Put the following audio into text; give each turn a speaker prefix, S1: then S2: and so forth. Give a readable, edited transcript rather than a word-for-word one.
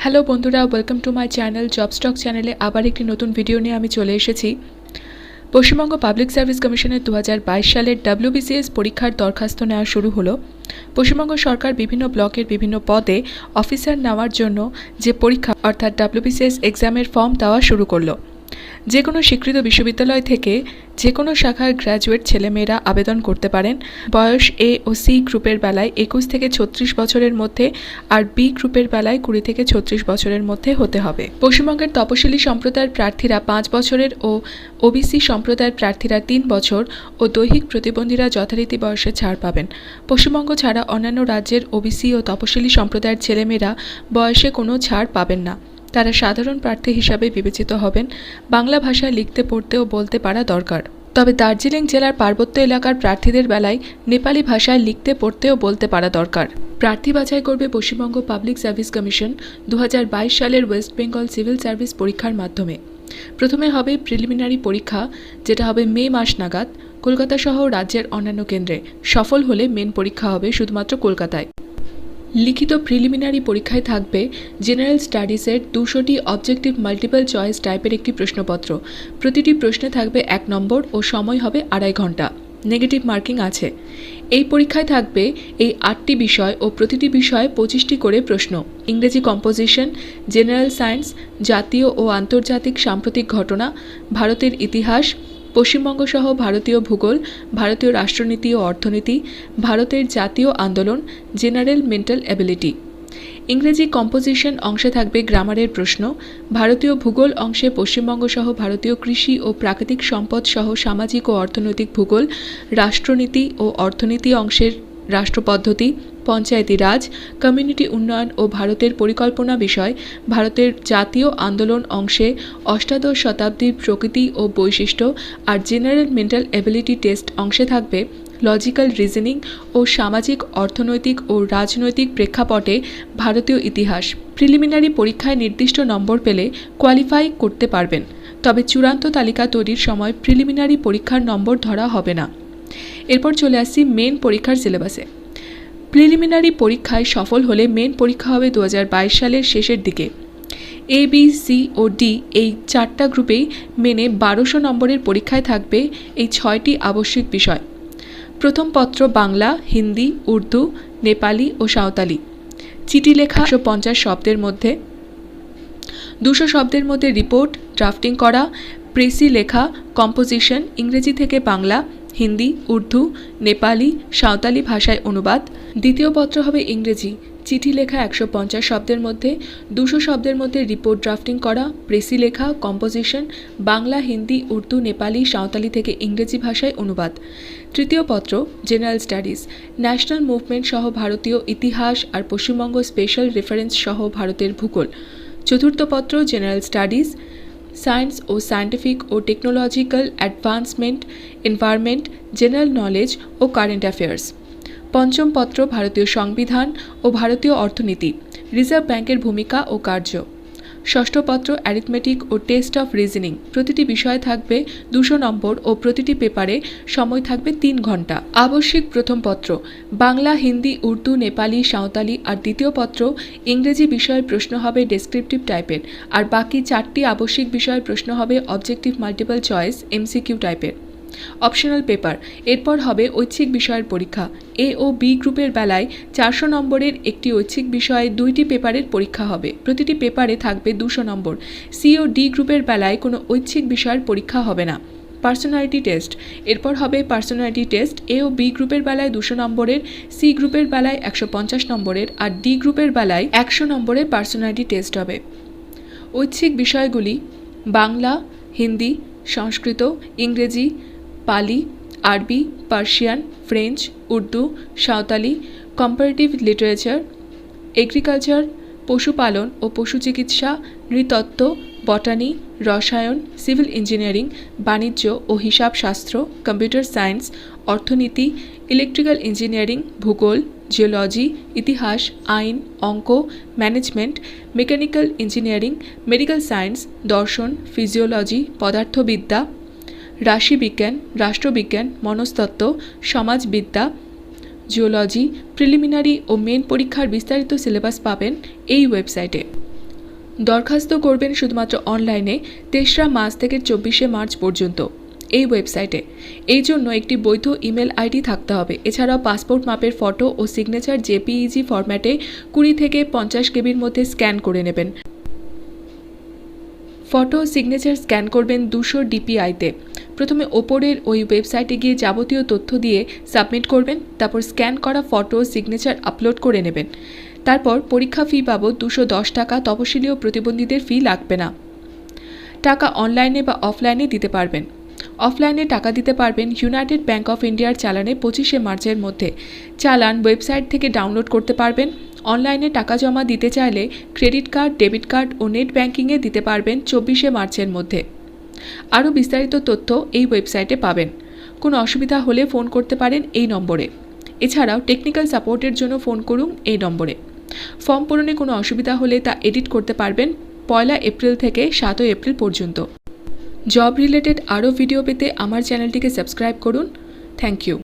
S1: Hello বন্ধুরা, welcome to my channel job stock চ্যানেলে আবার একটি নতুন ভিডিও নিয়ে আমি চলে এসেছি। পশ্চিমবঙ্গ পাবলিক সার্ভিস কমিশনের 2022 সালের WBCS পরীক্ষার দরখাস্ত নেওয়া শুরু হলো। পশ্চিমবঙ্গ সরকার বিভিন্ন ব্লকের বিভিন্ন পদে অফিসার নেওয়ার জন্য যে পরীক্ষা অর্থাৎ WBCS এক্সামের ফর্ম দেওয়া শুরু করলো। যে কোনো স্বীকৃত বিশ্ববিদ্যালয় থেকে যে কোনো শাখার গ্র্যাজুয়েট ছেলেমেয়েরা আবেদন করতে পারেন। বয়স এ ও সি গ্রুপের বেলায় 21 থেকে 36 বছরের মধ্যে আর বি গ্রুপের বেলায় 20 থেকে 36 বছরের মধ্যে হতে হবে। পশ্চিমবঙ্গের তপশিলি সম্প্রদায়ের প্রার্থীরা 5 বছরের ও ওবিসি সম্প্রদায়ের প্রার্থীরা 3 বছর ও দৈহিক প্রতিবন্ধীরা যথারীতি বয়সে ছাড় পাবেন। পশ্চিমবঙ্গ ছাড়া অন্যান্য রাজ্যের ওবিসি ও তপশিলি সম্প্রদায়ের ছেলেমেয়েরা বয়সে কোনো ছাড় পাবেন না। তারা সাধারণ প্রার্থী হিসাবে বিবেচিত হবেন। বাংলা ভাষায় লিখতে পড়তে ও বলতে পারা দরকার। তবে দার্জিলিং জেলার পার্বত্য এলাকার প্রার্থীদের বেলায় নেপালি ভাষায় লিখতে পড়তে ও বলতে পারা দরকার। প্রার্থী বাছাই করবে পশ্চিমবঙ্গ পাবলিক সার্ভিস কমিশন 2022 সালের ওয়েস্ট বেঙ্গল সিভিল সার্ভিস পরীক্ষার মাধ্যমে। প্রথমে হবে প্রিলিমিনারি পরীক্ষা, যেটা হবে মে মাস নাগাদ কলকাতা সহ রাজ্যের অন্যান্য কেন্দ্রে। সফল হলে মেন পরীক্ষা হবে শুধুমাত্র কলকাতায়। লিখিত প্রিলিমিনারি পরীক্ষায় থাকবে জেনারেল স্টাডিজের 200টি অবজেক্টিভ মাল্টিপল চয়েস টাইপের একটি প্রশ্নপত্র। প্রতিটি প্রশ্নে থাকবে 1 নম্বর ও সময় হবে 2.5 ঘন্টা। নেগেটিভ মার্কিং আছে। এই পরীক্ষায় থাকবে এই 8টি বিষয় ও প্রতিটি বিষয়ে 25টি করে প্রশ্ন। ইংরেজি কম্পোজিশন, জেনারেল সায়েন্স, জাতীয় ও আন্তর্জাতিক সাম্প্রতিক ঘটনা, ভারতের ইতিহাস, পশ্চিমবঙ্গ সহ ভারতীয় ভূগোল, ভারতীয় রাষ্ট্রনীতি ও অর্থনীতি, ভারতের জাতীয় আন্দোলন, জেনারেল মেন্টাল অ্যাবিলিটি। ইংরেজি কম্পোজিশন অংশে থাকবে গ্রামারের প্রশ্ন। ভারতীয় ভূগোল অংশে পশ্চিমবঙ্গ সহ ভারতীয় কৃষি ও প্রাকৃতিক সম্পদ সহ সামাজিক ও অর্থনৈতিক ভূগোল, রাষ্ট্রনীতি ও অর্থনীতি অংশের রাষ্ট্রপদ্ধতি, পঞ্চায়েতি রাজ, কমিউনিটি উন্নয়ন ও ভারতের পরিকল্পনা বিষয়, ভারতের জাতীয় আন্দোলন অংশে অষ্টাদশ শতাব্দীর প্রকৃতি ও বৈশিষ্ট্য আর জেনারেল মেন্টাল অ্যাবিলিটি টেস্ট অংশে থাকবে লজিক্যাল রিজনিং ও সামাজিক, অর্থনৈতিক ও রাজনৈতিক প্রেক্ষাপটে ভারতীয় ইতিহাস। প্রিলিমিনারি পরীক্ষায় নির্দিষ্ট নম্বর পেলে কোয়ালিফাই করতে পারবেন, তবে চূড়ান্ত তালিকা তৈরির সময় প্রিলিমিনারি পরীক্ষার নম্বর ধরা হবে না। এরপর চলে আসছি মেন পরীক্ষার সিলেবাসে। প্রিলিমিনারি পরীক্ষায় সফল হলে মেন পরীক্ষা হবে 2022 সালের শেষের দিকে। এ, বি, সি ও ডি এই 4টা গ্রুপেই মেনে 1200 নম্বরের পরীক্ষায় থাকবে এই 6টি আবশ্যিক বিষয়। প্রথম পত্র বাংলা, হিন্দি, উর্দু, নেপালি ও সাঁওতালি। চিঠি লেখা 150 শব্দের মধ্যে, 200 শব্দের মধ্যে রিপোর্ট ড্রাফটিং করা, প্রেসি লেখা, কম্পোজিশন ইংরেজি থেকে বাংলা, হিন্দি, উর্দু, নেপালি, সাঁওতালি ভাষায় অনুবাদ। দ্বিতীয় পত্র হবে ইংরেজি, চিঠি লেখা 150 শব্দের মধ্যে, 200 শব্দের মধ্যে রিপোর্ট ড্রাফটিং করা, প্রেসি লেখা, কম্পোজিশন বাংলা, হিন্দি, উর্দু, নেপালি, সাঁওতালি থেকে ইংরেজি ভাষায় অনুবাদ। তৃতীয় পত্র জেনারেল স্টাডিজ, ন্যাশনাল মুভমেন্ট সহ ভারতীয় ইতিহাস আর পশ্চিমবঙ্গ স্পেশাল রেফারেন্স সহ ভারতের ভূগোল। চতুর্থ পত্র জেনারেল স্টাডিজ, সায়েন্স ও সায়েন্টিফিক ও technological advancement, environment, general knowledge ও কারেন্ট অ্যাফেয়ার্স। পঞ্চম পত্র ভারতীয় সংবিধান ও ভারতীয় অর্থনীতি, রিজার্ভ ব্যাংকের ভূমিকা ও কার্য। ষষ্ঠ পত্র অ্যারিথমেটিক ও টেস্ট অফ রিজনিং, প্রতিটি বিষয়ে থাকবে 200 নম্বর ও প্রতিটি পেপারে সময় থাকবে 3 ঘন্টা। আবশ্যিক প্রথম পত্র বাংলা, হিন্দি, উর্দু, নেপালি, সাঁওতালি আর দ্বিতীয় পত্র ইংরেজি বিষয়ের প্রশ্ন হবে ডেসক্রিপটিভ টাইপের, আর বাকি 4টি আবশ্যিক বিষয়ের প্রশ্ন হবে অবজেক্টিভ মাল্টিপল চয়েস MCQ টাইপের। অপশনাল পেপার, এরপর হবে ঐচ্ছিক বিষয়ের পরীক্ষা। এ ও বি গ্রুপের বেলায় 400 নম্বরের একটি ঐচ্ছিক বিষয়ে 2টি পেপারের পরীক্ষা হবে, প্রতিটি পেপারে থাকবে 200 নম্বর। সি ও ডি গ্রুপের বেলায় কোনো ঐচ্ছিক বিষয়ের পরীক্ষা হবে না। পার্সোনালিটি টেস্ট, এরপর হবে পার্সোনালিটি টেস্ট। এ ও বি গ্রুপের বেলায় 200 নম্বরের, সি গ্রুপের বেলায় 150 নম্বরের আর ডি গ্রুপের বেলায় 100 নম্বরের পার্সোনালিটি টেস্ট হবে। ঐচ্ছিক বিষয়গুলি বাংলা, হিন্দি, সংস্কৃত, ইংরেজি, পালি, আরবি, Persian, French, Urdu, Santali, comparative literature, agriculture, পশুপালন ও পশু চিকিৎসা, নৃতত্ত্ব, বটানি, রসায়ন, সিভিল ইঞ্জিনিয়ারিং, বাণিজ্য ও হিসাব শাস্ত্র, কম্পিউটার সায়েন্স, অর্থনীতি, ইলেকট্রিক্যাল ইঞ্জিনিয়ারিং, ভূগোল, জিওলজি, ইতিহাস, আইন, অঙ্ক, management, mechanical engineering, medical science, দর্শন, ফিজিওলজি, পদার্থবিদ্যা, রাশিবিজ্ঞান, রাষ্ট্রবিজ্ঞান, মনস্তত্ত্ব, সমাজবিদ্যা, জিওলজি। প্রিলিমিনারি ও মেন পরীক্ষার বিস্তারিত সিলেবাস পাবেন এই ওয়েবসাইটে। দরখাস্ত করবেন শুধুমাত্র অনলাইনে ৩রা মার্চ থেকে ২৪শে মার্চ পর্যন্ত এই ওয়েবসাইটে। এই জন্য একটি বৈধ ইমেল আইডি থাকতে হবে। এছাড়াও পাসপোর্ট মাপের ফটো ও সিগনেচার জেপিইজি ফরম্যাটে ২০ থেকে ৫০ কেবির মধ্যে স্ক্যান করে নেবেন। ফটো ও সিগনেচার স্ক্যান করবেন ২০০ ডিপিআইতে। প্রথমে ওপরের ওই ওয়েবসাইটে গিয়ে যাবতীয় তথ্য দিয়ে সাবমিট করবেন। তারপর স্ক্যান করা ফটো ও সিগনেচার আপলোড করে নেবেন। তারপর পরীক্ষা ফি বাবদ ২১০ টাকা, তপশিলি ও প্রতিবন্ধীদের ফি লাগবে না। টাকা অনলাইনে বা অফলাইনে দিতে পারবেন। অফলাইনে টাকা দিতে পারবেন ইউনাইটেড ব্যাংক অফ ইন্ডিয়ার চালানে ২৫শে মার্চের মধ্যে। চালান ওয়েবসাইট থেকে ডাউনলোড করতে পারবেন। অনলাইনে টাকা জমা দিতে চাইলে ক্রেডিট কার্ড, ডেবিট কার্ড ও নেট ব্যাংকিংয়ে দিতে পারবেন ২৪শে মার্চের মধ্যে। আরও বিস্তারিত তথ্য এই ওয়েবসাইটে পাবেন। কোনো অসুবিধা হলে ফোন করতে পারেন এই নম্বরে। এছাড়াও টেকনিক্যাল সাপোর্টের জন্য ফোন করুন এই নম্বরে। ফর্ম পূরণে কোনো অসুবিধা হলে তা এডিট করতে পারবেন ১লা এপ্রিল থেকে ৭ই এপ্রিল পর্যন্ত। জব রিলেটেড আরও ভিডিও পেতে আমার চ্যানেলটিকে সাবস্ক্রাইব করুন। Thank you.